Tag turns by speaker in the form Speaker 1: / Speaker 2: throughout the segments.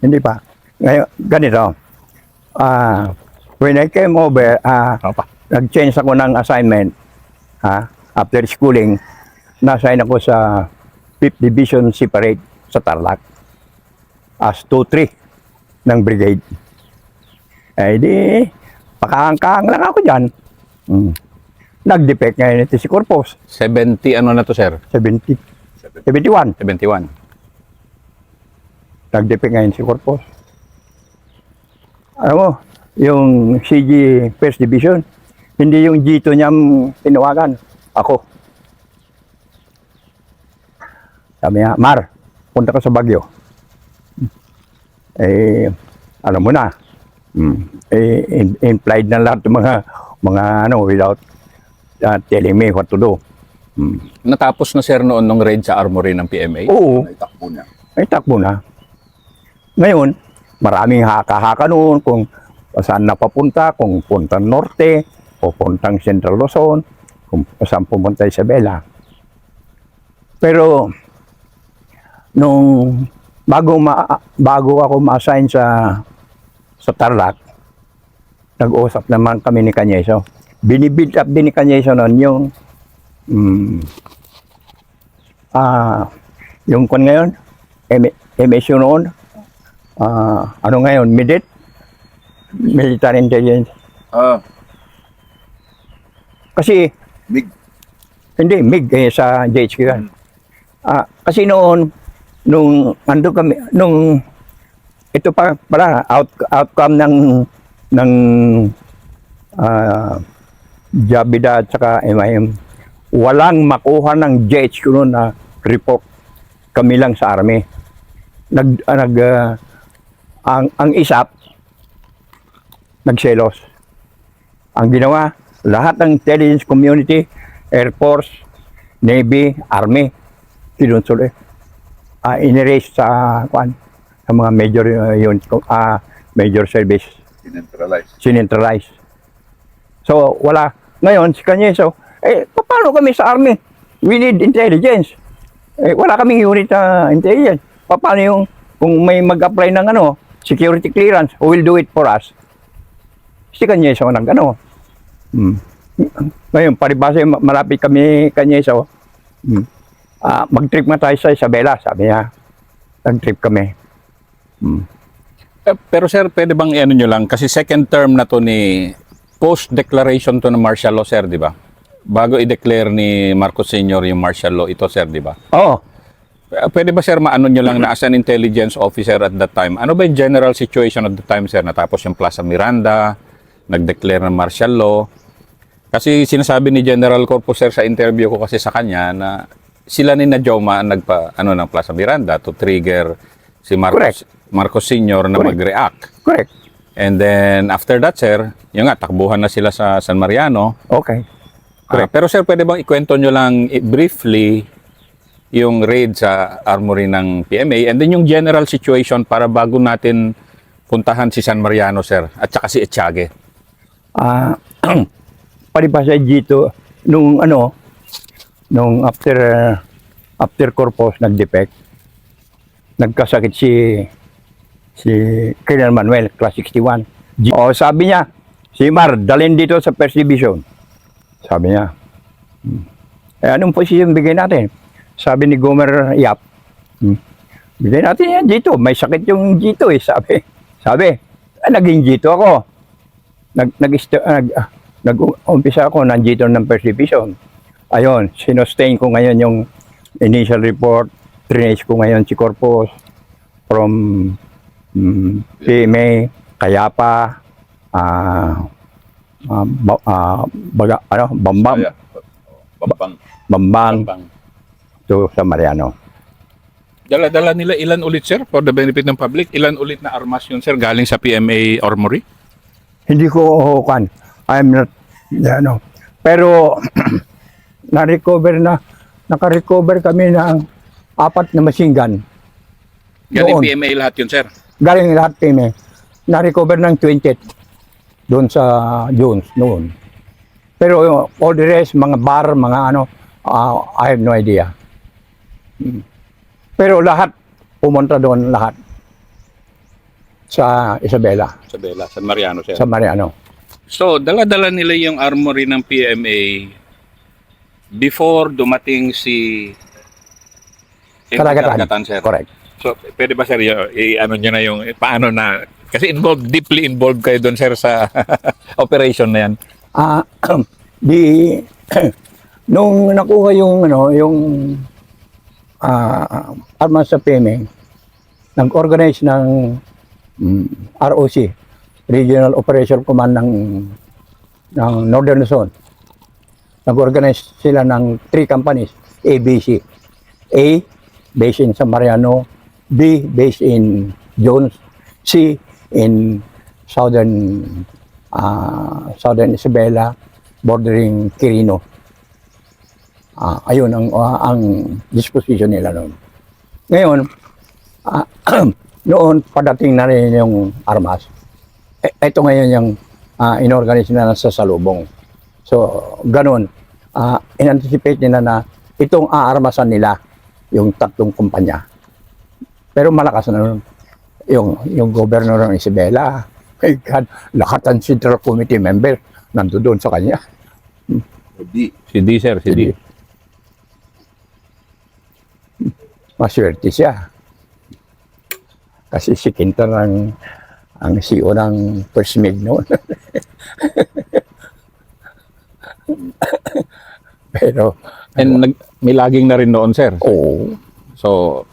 Speaker 1: Hindi pa. Ngayon, ganito. When I came over, nag-change ako ng assignment. After schooling, na-assign ako sa 5th Division separate sa Tarlac as 2-3 ng brigade. Eh di, pakahang-kahang lang ako dyan. Nag-defect ngayon ito si Corpus.
Speaker 2: 70 ano na to, sir?
Speaker 1: 71.
Speaker 2: 71.
Speaker 1: Nag-defect ngayon si Corpus. Alam mo, yung CG First Division, hindi yung G2 niya tinawagan. Ako. Sabi niya, Mar, punta ka sa Baguio. Eh, alam mo na. Implied na lahat ng mga without telling me what to do.
Speaker 2: Natapos na, sir, noon nung raid sa armory ng PMA?
Speaker 1: Oo.
Speaker 3: Naitakbo niya.
Speaker 1: Ay, takbo na. Ngayon, maraming haka-haka noon kung saan napapunta, kung puntang Norte, o puntang Central Luzon, kung saan pumunta Isabela. Pero, nung bago ako ma-assign sa Tarlac, nag-usap naman kami ni Canyeso. Binibuild up din ni Canyeso noon yung kon ngayon, MSU noon, ano ngayon, MIDIT, Military Intelligence. Kasi,
Speaker 3: Big.
Speaker 1: hindi, MIG sa JHQ yan. Kasi noon, nung ando kami, nung ito pala outcome ng Jabida at saka MIM, walang makuha ng JHQ noon na report. Kami lang sa Army. Ang ISAP, nagselos. Ang ginawa, lahat ng intelligence community, Air Force, Navy, Army, kinunsuli. In-erase sa mga major unit, major service. Sinentralize. So, wala. Ngayon, si Canyeso, paano kami sa Army? We need intelligence. Wala kaming unit na intelligence. Paano yung, kung may mag-apply ng security clearance, who will do it for us? Si Canyeso Ngayon, paribasa malapit kami Canyeso. Mag-trip na tayo sa Isabela, sabi niya. Nag-trip kami.
Speaker 2: Pero, sir, pwede bang i-ano nyo lang? Kasi second term na to ni post-declaration to ng martial law, sir, di ba? Bago i-declare ni Marcos Sr. yung martial law, ito, sir, di ba?
Speaker 1: Oo.
Speaker 2: Pwede ba, sir, maano nyo lang na as an intelligence officer at that time? Ano ba yung general situation at the time, sir? Natapos yung Plaza Miranda, nag-declare ng martial law. Kasi sinasabi ni General Corpus, sir, sa interview ko kasi sa kanya na sila ni Najoma ang ng Plaza Miranda to trigger si Marcos Sr. na mag-react.
Speaker 1: Correct.
Speaker 2: And then, after that, sir, yung nga, takbuhan na sila sa San Mariano.
Speaker 1: Okay.
Speaker 2: Pero, sir, pwede bang ikwento nyo lang briefly yung raid sa armory ng PMA and then yung general situation para bago natin puntahan si San Mariano, sir, at saka si Etiague?
Speaker 1: Palibasa dito, nung after Corpus nag-defect, nagkasakit si Colonel Manuel, class 61. Sabi niya, si Mar, dalhin dito sa First Division. Sabi niya. Anong position bigay natin? Sabi ni Gomer Yap, bigay natin yan dito. May sakit yung dito Sabi, naging dito ako. Nag-umpisa ako nandito ng First Division. Ayun, sinostain ko ngayon yung initial report. Trinage ko ngayon si Corpus from PMA, Kayapa, Bambang to San Mariano.
Speaker 2: Dala-dala nila ilan ulit, sir, for the benefit ng public? Ilan ulit na armas yun, sir, galing sa PMA Armory?
Speaker 1: Hindi ko I'm not, pero naka-recover kami ng 4 na machine gun.
Speaker 2: Galing PMA lahat yun, sir?
Speaker 1: Galing lahat PMA. Na-recover ng 20 doon sa Jones noon. Pero all the rest, mga bar, mga I have no idea. Pero lahat, pumunta doon lahat. sa Isabela,
Speaker 2: San Mariano, sir.
Speaker 1: sa Mariano.
Speaker 2: So, dala-dala nila yung armory ng PMA before dumating si
Speaker 1: Karagatan.
Speaker 2: sir.
Speaker 1: Correct.
Speaker 2: So, pwede ba sir, i-ano nyo na yung, paano na, kasi deeply involved kayo doon sir sa operation na yan.
Speaker 1: Ah, di nung nakuha yung armas sa PMA, nag-organize ng ROC, Regional Operation Command ng Northern Luzon. Nag-organize sila ng 3 companies, ABC. A, based in San Mariano, B, based in Jones, C, in southern Isabela, bordering Quirino. Ayun ang disposition nila noon. Ngayon, noon padating na rin yung armas. Ito ngayon yung inorganize na sa salubong. So, ganun. In-anticipate nila na itong aarmasan nila yung 3 kumpanya. Pero malakas na nun. Yung governor ng Isabela, my God, lahat ang Central Committee member nandoon sa kanya.
Speaker 2: Si D, sir, si D.
Speaker 1: Maswerte siya. Kasi si Quinton ang CEO ng First Mig noon. Pero,
Speaker 2: And may laging na rin noon, sir.
Speaker 1: oo,
Speaker 2: So,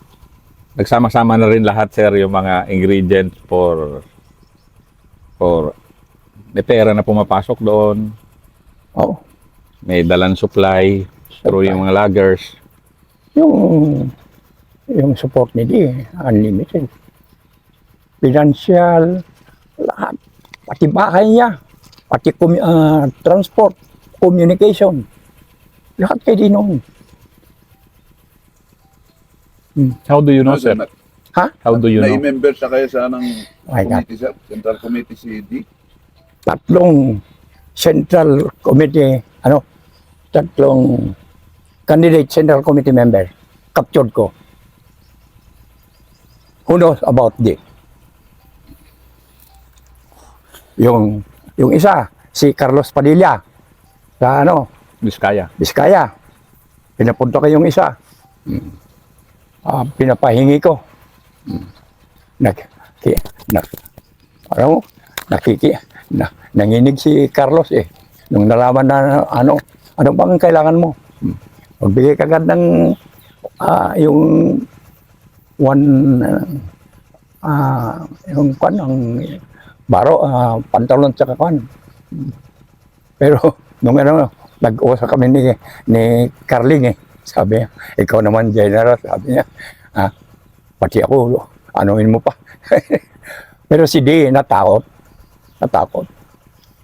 Speaker 2: nagsama-sama na rin lahat, sir, yung mga ingredients for may pera na pumapasok doon.
Speaker 1: oo.
Speaker 2: May dalan supply through yung mga loggers.
Speaker 1: Yung support nila, unlimited. Financial, lahat. Pati bahay niya, pati transport, communication. Lahat kayo din noon.
Speaker 2: How do you know, sir?
Speaker 1: Ha?
Speaker 2: How do you know?
Speaker 3: Na-member siya kaya sa ng
Speaker 1: My God.
Speaker 3: committee, sir? Central Committee si D?
Speaker 1: 3 Central Committee, 3 candidate Central Committee member, captured ko. Who knows about this? Yung isa, si Carlos Padilla, sa
Speaker 2: Biskaya.
Speaker 1: Biskaya. Pinapunta ko yung isa. Pinapahingi ko. Nanginig si Carlos eh. Nung nalaman na ano bang kailangan mo? Magbigay ka agad ng yung baro, pantalon sa kwan. Pero nung nag-uusap kami ni Carling eh. Sabi niya, ikaw naman general, sabi niya. Pati ako, anuin mo pa. Pero si D, natakot.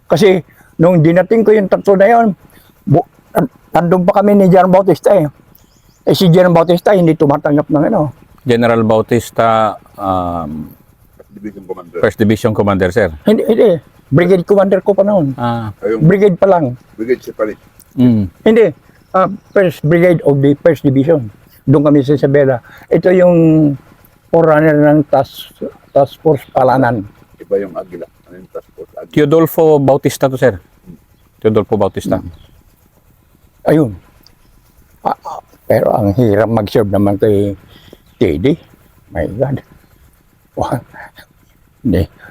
Speaker 1: Kasi nung dinating ko yung 3 na yun, nandun pa kami ni General Bautista eh. Si General Bautista hindi tumatanggap ng
Speaker 2: General Bautista,
Speaker 3: Division Commander.
Speaker 2: First Division Commander, sir.
Speaker 1: Hindi. Brigade Commander ko pa noon.
Speaker 3: Ayong
Speaker 1: Brigade pa lang.
Speaker 3: Brigade Secretary.
Speaker 1: Hindi. First Brigade of the First Division. Doon kami sa Isabela. Ito yung forerunner ng Task Force Palanan.
Speaker 3: Iba yung Agila. Ano yung task force? Agila.
Speaker 2: Teodolfo Bautista to, sir. Teodolfo Bautista.
Speaker 1: Ayun. Pero ang hirap mag-serve naman kay Teddy. My God.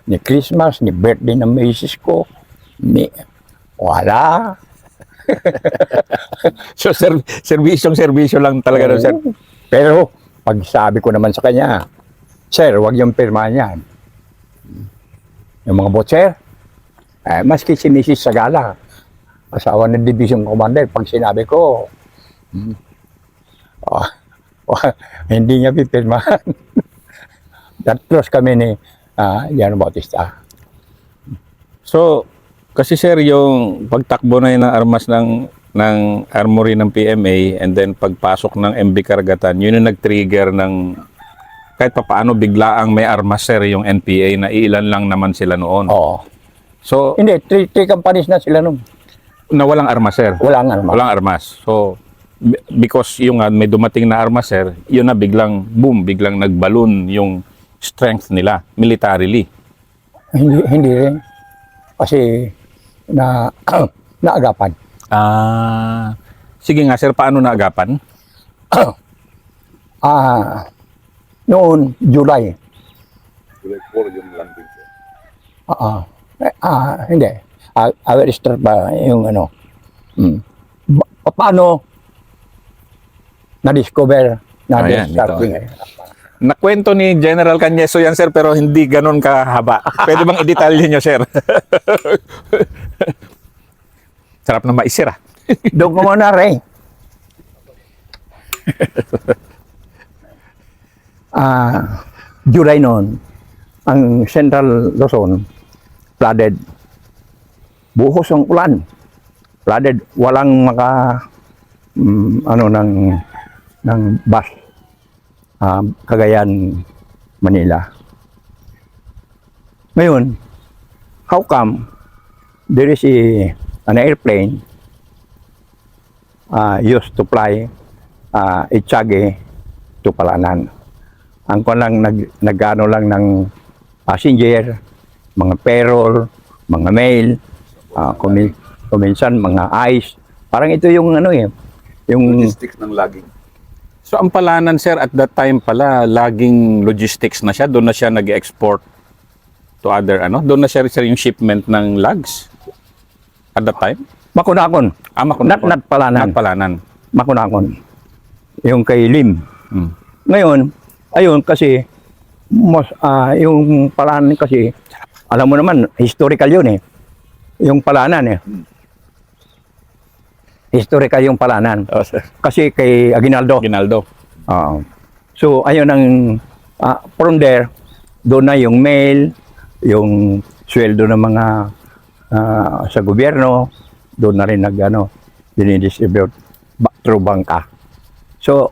Speaker 1: Ni Christmas, ni birthday ng misis ko, wala.
Speaker 2: So, servisyo lang talaga, sir.
Speaker 1: Pero, pag sabi ko naman sa kanya, sir, wag yung pirma niyan. Yung mga botser, maski si Mrs. Sagala, asawa ng Division Commander, pag sinabi ko, hindi niya pipirmahan. That close kami ni General Bautista.
Speaker 2: So, kasi sir, yung pagtakbo na yun ng armas ng armory ng PMA and then pagpasok ng MB Karagatan, yun yung nag-trigger ng kahit papaano biglaang may armas, sir, yung NPA na ilan lang naman sila noon.
Speaker 1: Oo.
Speaker 2: So,
Speaker 1: Hindi, 3 companies na sila nung.
Speaker 2: na walang armas, sir.
Speaker 1: Walang armas.
Speaker 2: Walang armas. So, because yung may dumating na armas, sir, yun na biglang, boom, biglang nagbalon yung strength nila militarily.
Speaker 1: Hindi rin. Kasi naagapan.
Speaker 2: Sige nga sir, paano naagapan?
Speaker 1: Noon, July.
Speaker 3: July 4 yung landing, sir.
Speaker 1: Hindi. I will start pa yung ano. Paano na-discover na
Speaker 2: Ayan,
Speaker 1: start
Speaker 2: ito. Nakwento ni General Cañeso yan sir, pero hindi ganun kahaba. Pwede bang i-detalye nyo sir? Sarap na maisir ah.
Speaker 1: Doon ko muna rin. July noon, ang Central Luzon flooded. Buhos ang ulan. Flooded. Walang ng bus. Cagayan, Manila. Ngayon, how come there is an airplane used to fly Itchage to Palanan. Ang ko lang nagano lang ng passenger, mga payroll, mga mail, kuminsan mga ice. Parang ito yung yung
Speaker 3: Logistics ng laging.
Speaker 2: So ang Palanan sir, at that time pala, laging logistics na siya. Doon na siya nag-export to other doon na siya sir yung shipment ng logs at that time?
Speaker 1: Makunakon.
Speaker 2: Makunakon.
Speaker 1: Not Palanan.
Speaker 2: Not Palanan.
Speaker 1: Makunakon. Yung kay Lim.
Speaker 2: Hmm.
Speaker 1: Ngayon, ayun kasi yung Palanan kasi alam mo naman historical yun eh. Yung Palanan eh. Historical yung Palanan.
Speaker 2: Oh, sir.
Speaker 1: Kasi kay Aguinaldo.
Speaker 2: Ginaldo.
Speaker 1: So ayun ang from there doon na yung mail, yung sweldo ng mga sa gobyerno, doon na rin dinidistribute through bangka. So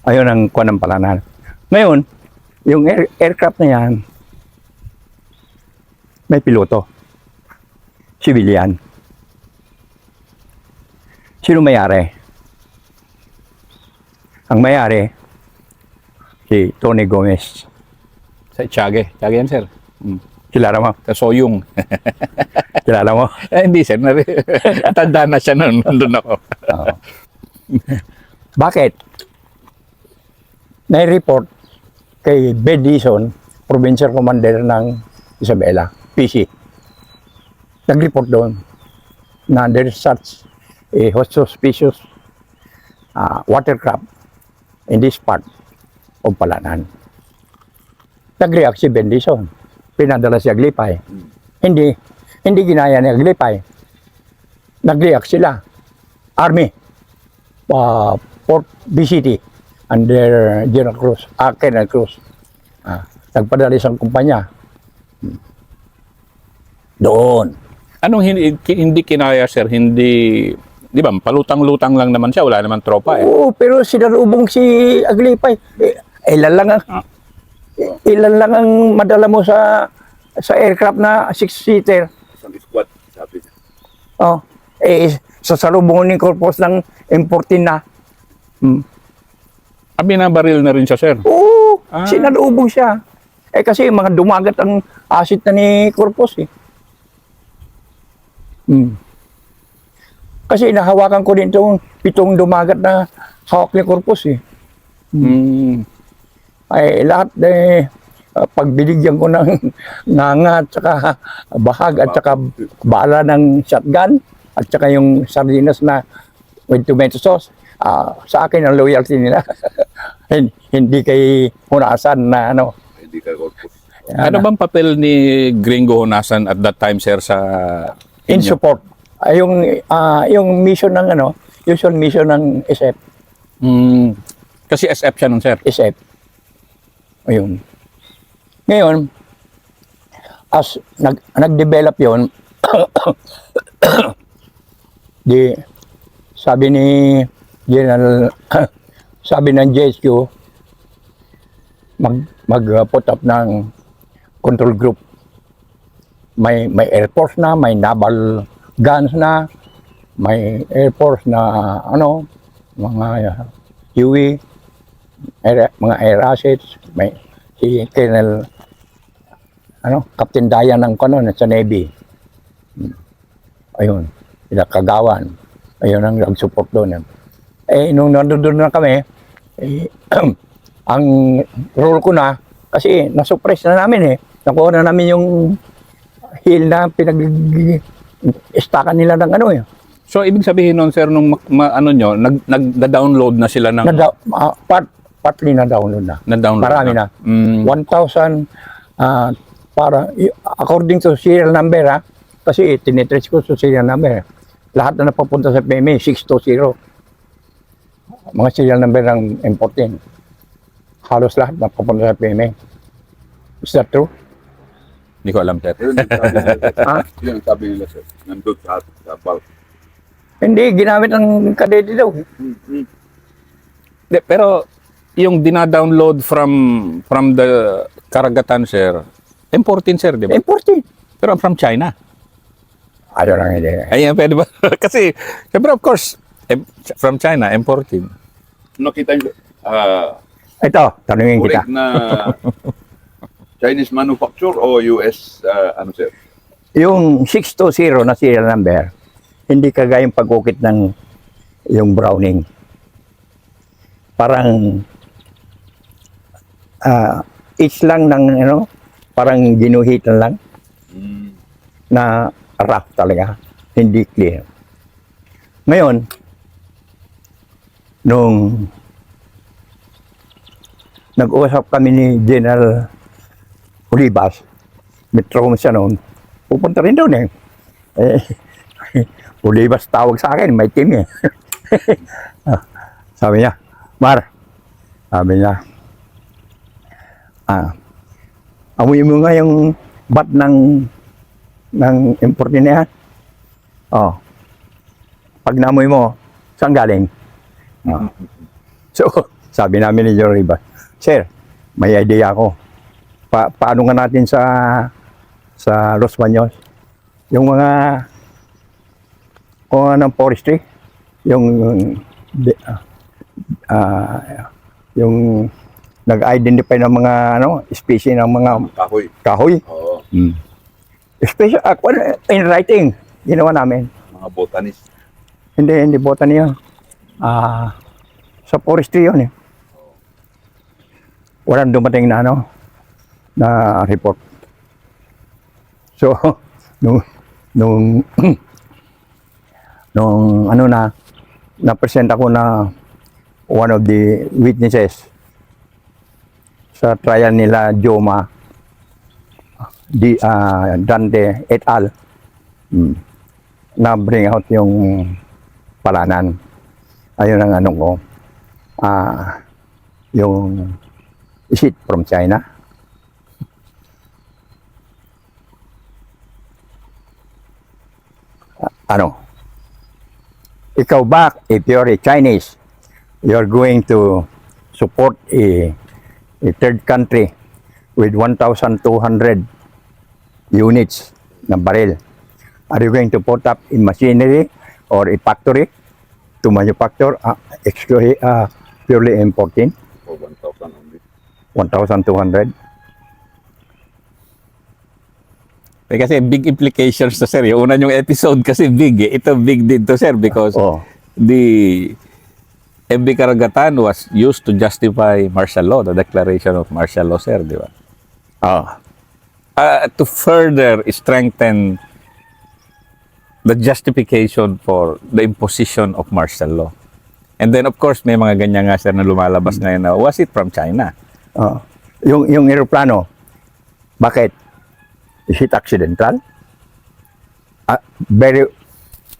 Speaker 1: ayun ang kuwan ng Palanan. Ngayon, yung aircraft na yan, may piloto. Civilian. Sino may-ari? Ang may-ari, si Tony Gomez.
Speaker 2: Sa Itchage. Itchage yan sir.
Speaker 1: Kilala mo?
Speaker 2: Sa Soyung.
Speaker 1: Kilala mo?
Speaker 2: Hindi sir. Tanda na siya nun. Nandun ako.
Speaker 1: Bakit? Nai-report kay Ben Dizon, Provincial Commander ng Isabela, PC. Nag-report doon na there is such a suspicious watercraft in this part of Palanan. Nag-react si Ben Dizon. Pinadala si Aglipay. Hindi ginaya ni Aglipay. Nag-react sila. Army. Port BCT under General Cruz. Colonel Cruz. Nagpadala isang kumpanya. Doon.
Speaker 2: Anong hindi kinaya sir? Hindi, di ba, palutang-lutang lang naman siya. Wala naman tropa eh.
Speaker 1: Oo, pero sinalubong si Aglipay. Ilan lang ang madala mo sa aircraft na 6-seater.
Speaker 3: Isang squad, sabi niya.
Speaker 1: Oh, sasalubong ni Corpus ng M14 na.
Speaker 2: Binabaril na rin siya sir.
Speaker 1: Oo, sinalubong siya. Kasi mga dumagat ang asit na ni Corpus eh. Kasi nahawakan ko din itong 7 dumagat na hawak ni Corpus eh. Ay lahat pagbinigyan ko ng nganga at saka bahag at saka bala ng shotgun at saka yung sardinas na with tomato sauce, sa akin ang loyalty nila. Hindi kay Hunasan na
Speaker 3: Hindi ka corpus.
Speaker 2: Ano bang papel ni Gringo Honasan at that time sir sa
Speaker 1: in
Speaker 2: inyo?
Speaker 1: support. Yung mission ng usual mission ng SF.
Speaker 2: Kasi SF siya nun sir.
Speaker 1: SF. Ayun. Ngayon, as nag-develop yon, sabi ni General, sabi ng JSQ, mag-put up ng control group. May Air Force na, may naval guns na, may Air Force na mga Huey, mga air assets, may si Colonel Captain Dayan ng sa Navy. Ayun, sila Kagawan. Ayun ang nag-support doon. Nung nandun na kami, ang role ko na, kasi nasuppress na namin Nakuha na namin yung hill na pinag-istakan nila ng
Speaker 2: So, ibig sabihin nun, sir, nung nag-download na sila ng...
Speaker 1: Partly na-download na.
Speaker 2: Na-download
Speaker 1: Marami na. 1,000, according to serial number, kasi tinitrace ko sa serial number. Lahat na napapunta sa PMA, 620. Mga serial number ng M14. Halos lahat napapunta sa PMA. Is that true?
Speaker 2: Hindi ko alam, sir.
Speaker 3: Yun ang sabi nila, sir. Nandun sa bulk.
Speaker 1: Hindi, ginamit ng kadete daw.
Speaker 2: Pero, yung dina-download from the karagatan, sir, M14, sir, di ba?
Speaker 1: M14.
Speaker 2: Pero from China.
Speaker 1: Ayaw lang hindi.
Speaker 2: Ayan, pwede ba? Kasi, siyempre, of course, from China, M14.
Speaker 3: Nakita nyo,
Speaker 1: Ito, tanungin kita.
Speaker 3: correct na Chinese manufacture o US, sir?
Speaker 1: Yung 620 na serial number, hindi kagayang pag-ukit ng yung Browning. Parang each lang ng parang ginuhitan lang na rough talaga, hindi clear. Ngayon, nung nag-uusap kami ni General Olivas, Metro siya noon, pupunta rin doon Olivas tawag sa akin, may team Sabi niya, Mar, sabi niya, amoy mo nga yung bat ng M14 na yan. Pag namoy mo, saan galing? So, sabi namin ni General Olivas, Sir, may idea ako. Paano nga natin sa Los Baños? Yung mga ng forestry, yung nag-identify ng mga species ng mga kahoy.
Speaker 3: Oo.
Speaker 1: Special in writing, ginawa namin.
Speaker 3: Mga botanist.
Speaker 1: Hindi botany yun. Sa forestry yun Walang dumating na na report. So, nung na-present ako na one of the witnesses sa trial nila Joma Dante et al. Na bring out yung palanan. Ayun ang ko. Yung is it from China? Ikaw ba, if you're a Chinese, you're going to support a third country with 1,200 units ng baril. Are you going to put up in machinery or a factory to manufacture purely M14?
Speaker 3: O 1,000 only.
Speaker 1: 1,200?
Speaker 2: Kasi big implications to, sir. Yung una yung episode kasi big. Ito big din to, sir, because the MB Karagatan was used to justify martial law, the declaration of martial law, sir, di ba? To further strengthen the justification for the imposition of martial law. And then, of course, may mga ganyan nga, sir, na lumalabas ngayon na, was it from China?
Speaker 1: Yung aeroplano, bakit? Is it accidental?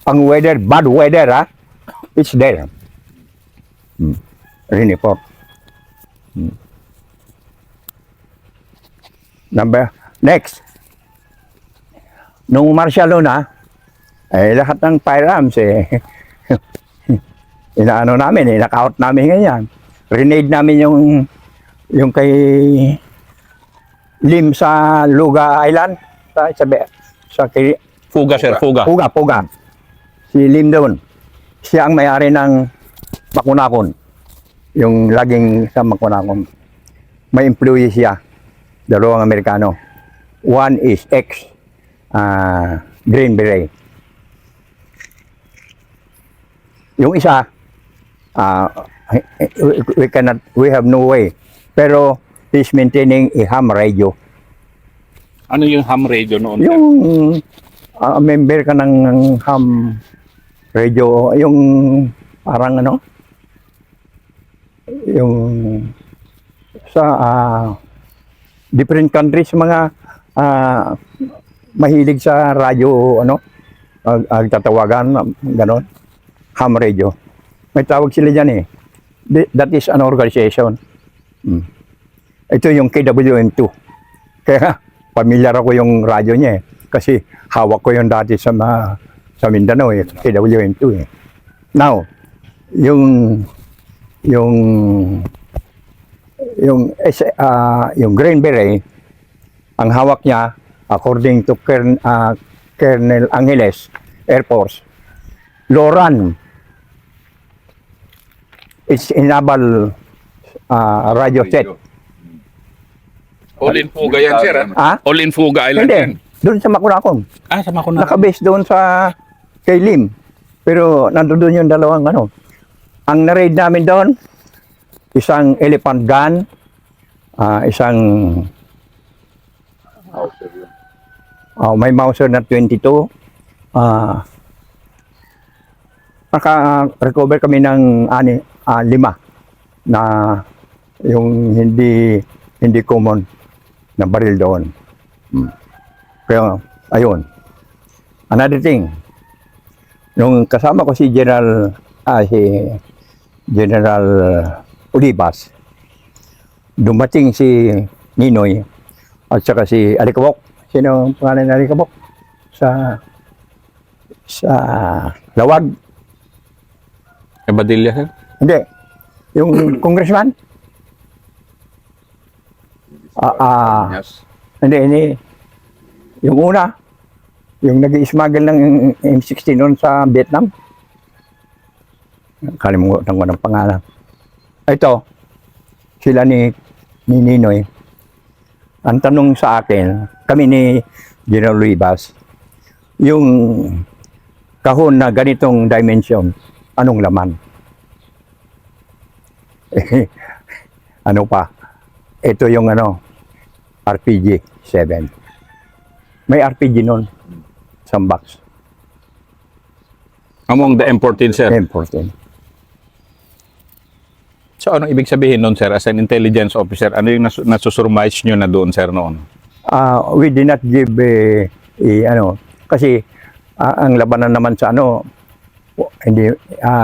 Speaker 1: Ang weather, bad weather, it's there. Report. Next. Nung martial law na, lahat ng firearms, inaano namin, knock-out namin ngayon. Renade namin yung kay Lim sa Luga Island, sa
Speaker 2: Fuga, sir, fuga.
Speaker 1: Puga. Si Lim doon. Siya ang may-ari ng Makunakon. Yung laging sa Makunakon. May employee siya. 2 Amerikano. one is X Green Beret. Yung isa, we have no way. Pero he's maintaining a ham radio.
Speaker 2: Ano yung ham radio noon, sir?
Speaker 1: Yung member ka ng ham radio, yung parang ano, yung sa different countries, mga mahilig sa radyo, ano, tatawagan, ganon, ham radio. May tawag sila dyan eh. That is an organization. Ito yung KWM2. Kaya pamilyar ako yung radyo niya eh. Kasi hawak ko yung dati sa Mindanao eh. KWM2 eh. Now, yung Green Beret, ang hawak niya, according to Colonel Angeles, Air Force, Loran. It's a naval radio set.
Speaker 2: All in Fuga yan, sir.
Speaker 1: Ah?
Speaker 2: All in Fuga Island yan.
Speaker 1: Hindi, doon sa Makunakon.
Speaker 2: Sa Makunan.
Speaker 1: Nakabase doon sa kay Lim. Pero nandun yung dalawang ano. Ang na-raid namin doon, isang elephant gun, isang may Mauser na 22. Naka-recover kami ng 5 na yung hindi common na baril doon. Kaya, ayun. Another thing, nung kasama ko si General Olivas, dumating si Ninoy at saka si Alikabok. Sino ang pangalan ng Alikabok? Sa Lawag.
Speaker 2: Badilla, sir?
Speaker 1: Hindi. Yung congressman?
Speaker 3: Yes.
Speaker 1: Hindi. Yung una, yung nag-i-smuggle ng M16 noon sa Vietnam. Kalimutan ko ng pangalan. Ito, sila ni Ninoy. Ang tanong sa akin, kami ni General Rivas, yung kahon na ganitong dimension, anong laman? Ano pa? Ito yung RPG 7. May RPG nun. Isang box.
Speaker 2: Among the M14, sir.
Speaker 1: M14.
Speaker 2: So, anong ibig sabihin nun, sir? As an intelligence officer, ano yung nasusurmise nyo na doon, sir, noon?
Speaker 1: We did not give kasi ang labanan naman sa hindi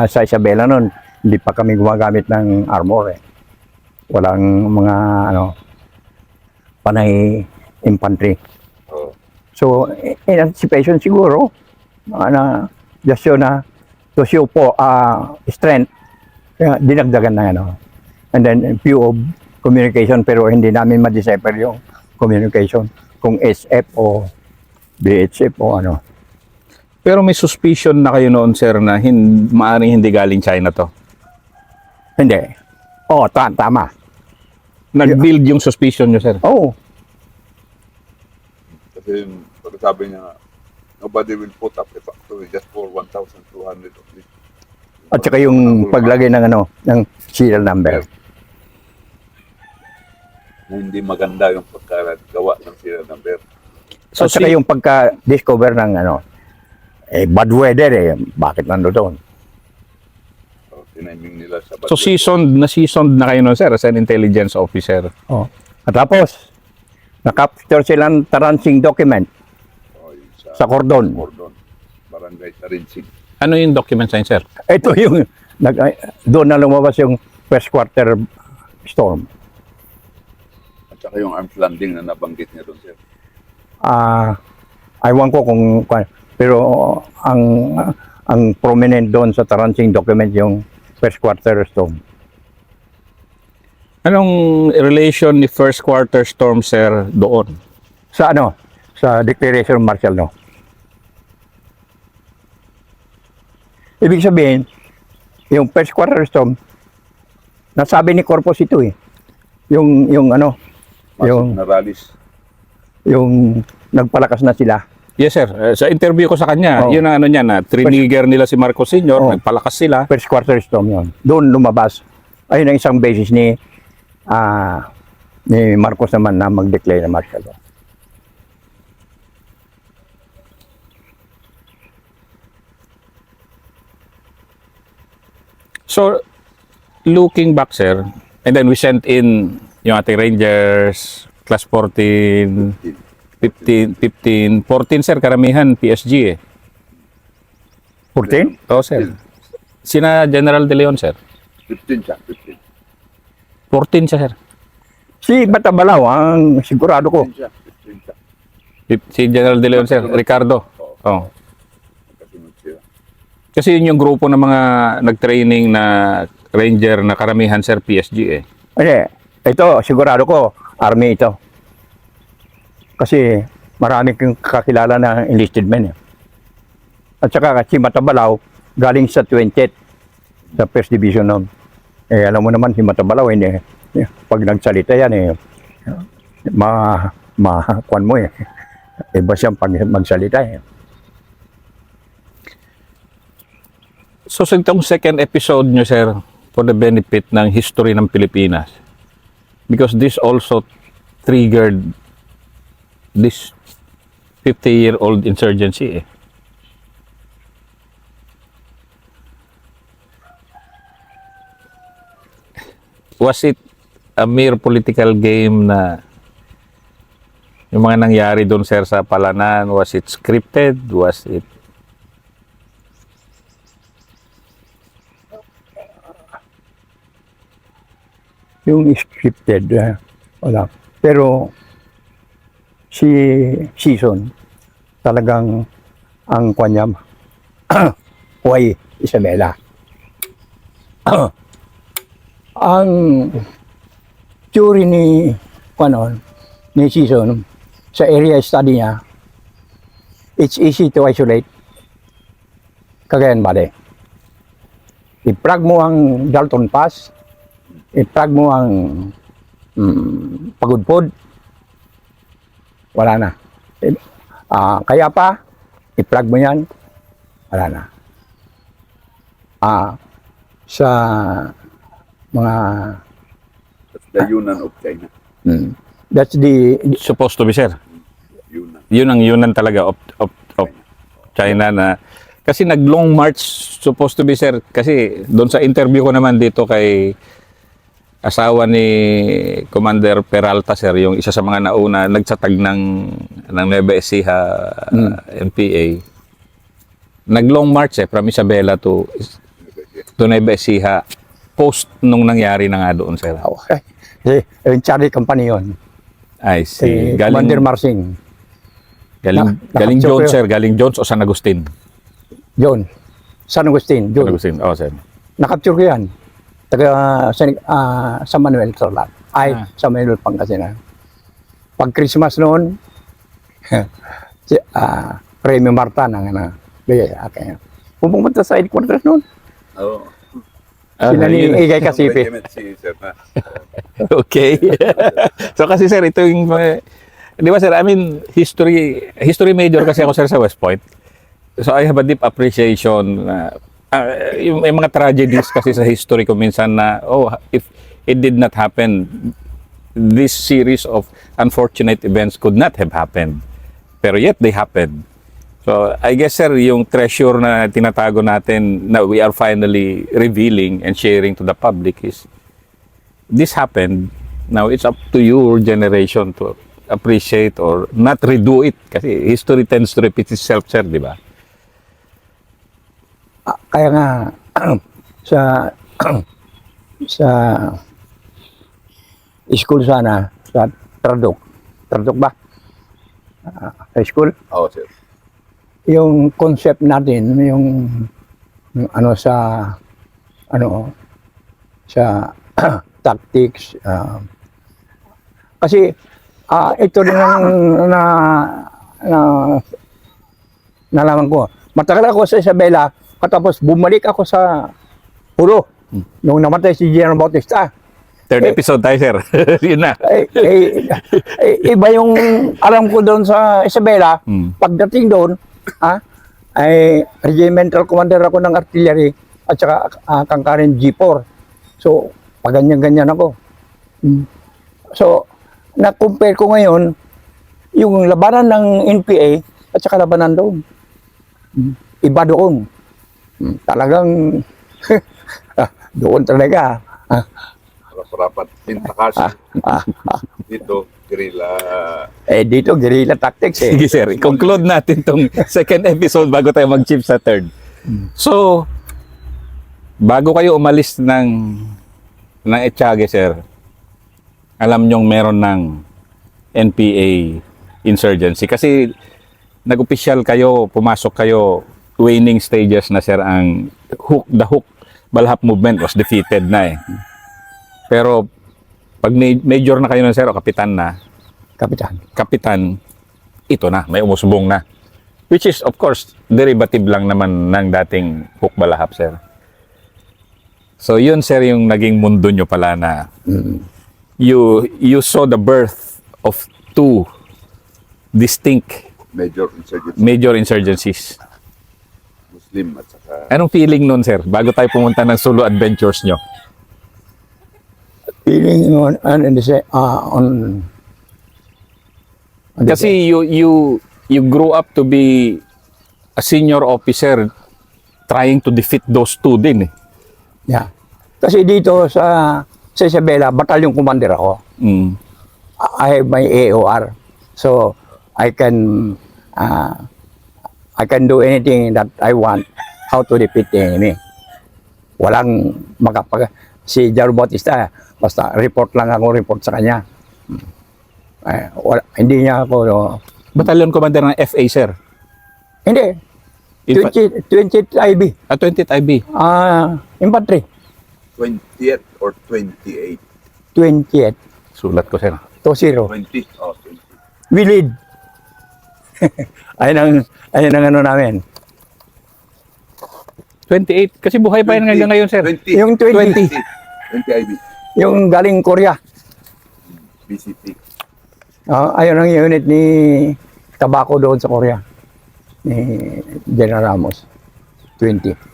Speaker 1: sa Isabela noon, hindi pa kami gumagamit ng armor eh. Walang mga panay infantry. So in anticipation siguro just yun to show po strength, kaya dinagdagan na and then few of communication, pero hindi namin ma-decipher yung communication kung SF o BHF o ano.
Speaker 2: Pero may suspicion na kayo noon, sir, na maaaring hindi galing China to.
Speaker 1: Hindi. Tama.
Speaker 2: Nag-build yung suspicion nyo, sir.
Speaker 3: Kasi pagkasabi niya, nobody will put up a factory just for 1,200 only.
Speaker 1: At saka yung paglagay ng serial number.
Speaker 3: Na hindi maganda yung pagkagawa ng serial number.
Speaker 1: So, at saka yung pagka-discover ng bad weather bakit nandoon?
Speaker 3: So, tiniming nila sa
Speaker 2: So, seasoned na kayo noon, sir, as an intelligence officer.
Speaker 1: At tapos, nakapture silang taransing document sa Cordon.
Speaker 3: Barangay Tarinsig.
Speaker 2: Ano yung document sa sir?
Speaker 1: Ito yung, doon na lumabas yung first quarter storm.
Speaker 3: At saka yung arms landing na nabanggit niya doon, sir.
Speaker 1: Aywan ko kung, pero ang prominent doon sa taransing document yung first quarter storm.
Speaker 2: Anong relation ni first quarter storm, sir, doon?
Speaker 1: Sa sa declaration of martial law. Ibig sabihin, yung first quarter storm, nasabi ni Corpus ito eh. Yung
Speaker 3: Na rallies.
Speaker 1: yung nagpalakas na sila.
Speaker 2: Yes, sir. Sa interview ko sa kanya,
Speaker 1: Oh.
Speaker 2: yun ang ano niya na, trigger nila si Marcos Sr.,
Speaker 1: Oh.
Speaker 2: nagpalakas sila.
Speaker 1: First quarter storm yun. Doon lumabas. Ayun ang isang basis ni Marcos naman na mag-declare na martial law.
Speaker 2: So, looking back, sir, and then we sent in yung ating Rangers, class 14, 15, 14, sir, karamihan PSG eh.
Speaker 1: 14?
Speaker 2: Oo, sir. Sina General De Leon, sir.
Speaker 3: 15 siya, 15.
Speaker 2: 14 siya, sir.
Speaker 1: Si Batabalaw, ang sigurado ko.
Speaker 3: 15 siya, 15 siya.
Speaker 2: Si General De Leon, sir. Ricardo. Oh.
Speaker 3: Kasunod sila.
Speaker 2: Kasi yun yung grupo ng mga nag-training na Ranger na karamihan, sir, PSG eh.
Speaker 1: Hindi, ito, sigurado ko, army ito. Kasi marami kong kakilala na enlisted men. Eh. At saka si Matabalaw, galing sa 20th, sa 1st Division noon. Eh, alam mo naman, si Matabalaw, hindi, pag nagsalita yan, kuwan mo eh. Iba siyang pag magsalita eh.
Speaker 2: So, sa itong second episode nyo, sir, for the benefit ng history ng Pilipinas, because this also triggered this 50-year-old insurgency eh. Was it a mere political game na yung mga nangyari doon, sir, sa Palanan? Was it scripted? Was it...
Speaker 1: Yung scripted, wala. Pero si Season, talagang ang kanyam, Huway Isabela. Ang theory ni Season sa area study niya, it's easy to isolate Cagayan Valley. I-plug mo ang Dalton Pass, i-plug mo ang Pagudpod, wala na. Kaya pa, i-plug mo yan, wala na. Sa mga
Speaker 3: That's the Yunnan of China.
Speaker 1: that's the
Speaker 2: Supposed to be, sir.
Speaker 3: Yunnan.
Speaker 2: Yun ang Yunan talaga of China na kasi nag-long march supposed to be, sir, kasi doon sa interview ko naman dito kay asawa ni Commander Peralta, sir, yung isa sa mga nauna nagsatag ng Nueva Ecija NPA. Nag-long march from Isabela to Nueva Ecija post nung nangyari na nga doon, sir.
Speaker 1: okay. Yung Charlie Company yun.
Speaker 2: I see.
Speaker 1: Commander Marsing.
Speaker 2: Galing
Speaker 1: nakapicture
Speaker 2: Jones,
Speaker 1: ko
Speaker 2: sir. Galing Jones o San Agustin?
Speaker 1: John. San Agustin.
Speaker 2: San
Speaker 1: John.
Speaker 2: Agustin. Oh, sir.
Speaker 1: Nakapicture ko yan. Taga San Manuel, Sorlat. San Manuel, Pangasinan. Pag Christmas noon, si Remy Marta nang bigay sa akin. Pumunta sa headquarters noon.
Speaker 3: Oo.
Speaker 1: Sila ni
Speaker 2: yun.
Speaker 1: Igay Kasipi.
Speaker 3: Si Sir na.
Speaker 2: Okay. So kasi, sir, ito yung di ba, sir, I mean, history major kasi ako, sir, sa West Point. So I have a deep appreciation yung mga tragedies kasi sa history ko minsan na, if it did not happen, this series of unfortunate events could not have happened. Pero yet they happened. So I guess, sir, yung treasure na tinatago natin na we are finally revealing and sharing to the public is this happened. Now it's up to your generation to appreciate or not redo it kasi history tends to repeat itself, sir, di ba?
Speaker 1: Kaya nga sa school sana, sa Traduk ba? High school?
Speaker 3: Oo, sir.
Speaker 1: Yung concept natin, yung sa tactics, kasi ito rin ang nalaman ko. Matagal ako sa Isabela, katapos bumalik ako sa Pulo nung namatay si General Bautista.
Speaker 2: Third episode tayo, sir. Yun na.
Speaker 1: Iba yung alam ko doon sa Isabela. Pagdating doon, ay regimental commander ako ng artillery at saka kangkarin G4. So, paganyan-ganyan ako. So, na-compare ko ngayon yung labanan ng NPA at saka labanan doon. Iba doon. Talagang doon talaga.
Speaker 3: Rapat-rapat. Pintakas. Dito, guerrilla.
Speaker 1: Dito, guerrilla tactics eh.
Speaker 2: Sige, sir. Conclude natin tong second episode bago tayo mag-chip sa third. So, bago kayo umalis ng Etiague, sir, alam nyong meron ng NPA insurgency. Kasi nag-official kayo, pumasok kayo, waning stages na, sir, ang the hook Balhap movement was defeated na eh. Pero pag major na kayo ng sir o kapitan na, kapitan, ito na, may umusbong na. Which is, of course, derivative lang naman ng dating Hook Balahap, sir. So, yun, sir, yung naging mundo nyo pala na you saw the birth of two distinct
Speaker 3: Major
Speaker 2: insurgencies.
Speaker 3: Muslim at saka
Speaker 2: Anong feeling nun, sir, bago tayo pumunta ng solo adventures nyo?
Speaker 1: Feeling on
Speaker 2: Kasi you grew up to be a senior officer trying to defeat those two din eh.
Speaker 1: yeah. Kasi dito sa Isabela, battalion commander ako. I have my AOR. So I can do anything that I want, how to defeat the enemy. Walang si Jaro Bautista, basta report lang ako, report sa kanya. Hindi niya ako, no.
Speaker 2: Battalion commander ng FA, sir.
Speaker 1: Hindi.
Speaker 2: In fact-
Speaker 1: 20th IB.
Speaker 2: 20th IB.
Speaker 1: Infantry.
Speaker 3: 20th or 28?
Speaker 1: 20th.
Speaker 2: Sulat ko, sir.
Speaker 1: 20.
Speaker 3: 20. Oh, 20.
Speaker 1: We lead. ayun ang ano namin.
Speaker 2: 28. Kasi buhay pa yan hanggang ngayon, sir.
Speaker 3: 20.
Speaker 1: Yung 20.
Speaker 3: 20 IB.
Speaker 1: Yung galing Korea.
Speaker 3: BCP.
Speaker 1: Ayun ang unit ni Tabaco doon sa Korea. Ni General Ramos. 20.